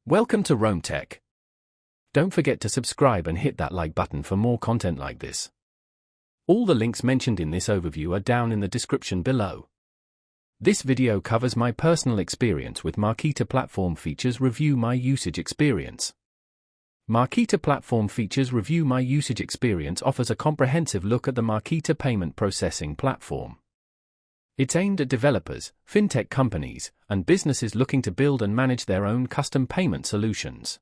Welcome to Rome Tech. Don't forget to subscribe and hit that like button for more content like this. All the links mentioned in this overview are down in the description below. This video covers my personal experience with Marqeta Platform Features Review My Usage Experience. Marqeta Platform Features Review My Usage Experience offers a comprehensive look at the Marqeta payment processing platform. It's aimed at developers, fintech companies, and businesses looking to build and manage their own custom payment solutions.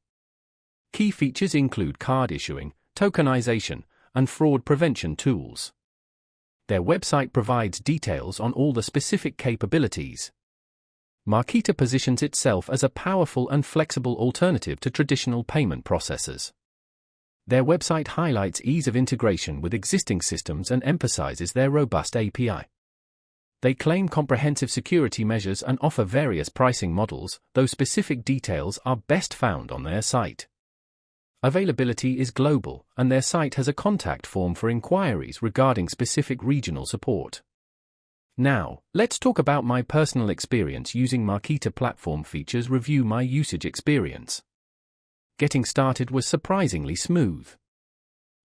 Key features include card issuing, tokenization, and fraud prevention tools. Their website provides details on all the specific capabilities. Marqeta positions itself as a powerful and flexible alternative to traditional payment processors. Their website highlights ease of integration with existing systems and emphasizes their robust API. They claim comprehensive security measures and offer various pricing models, though specific details are best found on their site. Availability is global, and their site has a contact form for inquiries regarding specific regional support. Now, let's talk about my personal experience using Marqeta Platform Features Review My Usage Experience. Getting started was surprisingly smooth.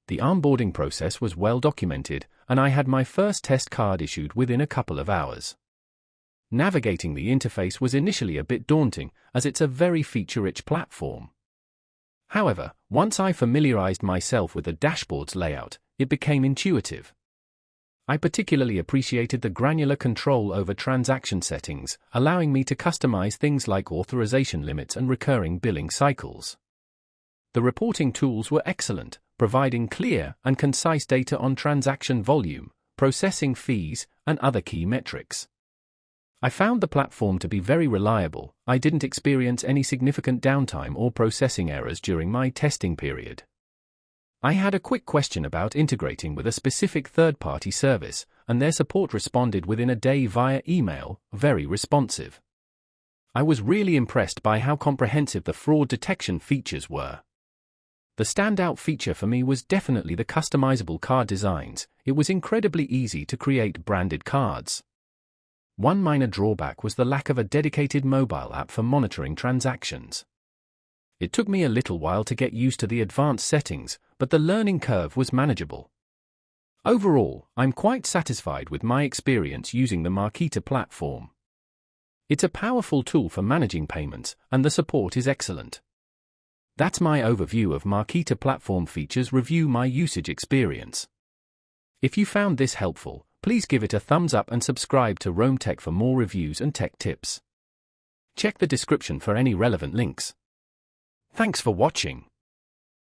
The onboarding process was well documented, and I had my first test card issued within a couple of hours. Navigating the interface was initially a bit daunting, as it's a very feature-rich platform. However, once I familiarized myself with the dashboard's layout, it became intuitive. I particularly appreciated the granular control over transaction settings, allowing me to customize things like authorization limits and recurring billing cycles. The reporting tools were excellent, providing clear and concise data on transaction volume, processing fees, and other key metrics. I found the platform to be very reliable. I didn't experience any significant downtime or processing errors during my testing period. I had a quick question about integrating with a specific third-party service, and their support responded within a day via email, very responsive. I was really impressed by how comprehensive the fraud detection features were. The standout feature for me was definitely the customizable card designs. It was incredibly easy to create branded cards. One minor drawback was the lack of a dedicated mobile app for monitoring transactions. It took me a little while to get used to the advanced settings, but the learning curve was manageable. Overall, I'm quite satisfied with my experience using the Marqeta platform. It's a powerful tool for managing payments, and the support is excellent. That's my overview of Marqeta Platform Features Review My Usage Experience. If you found this helpful, please give it a thumbs up and subscribe to Rome Tech for more reviews and tech tips. Check the description for any relevant links. Thanks for watching.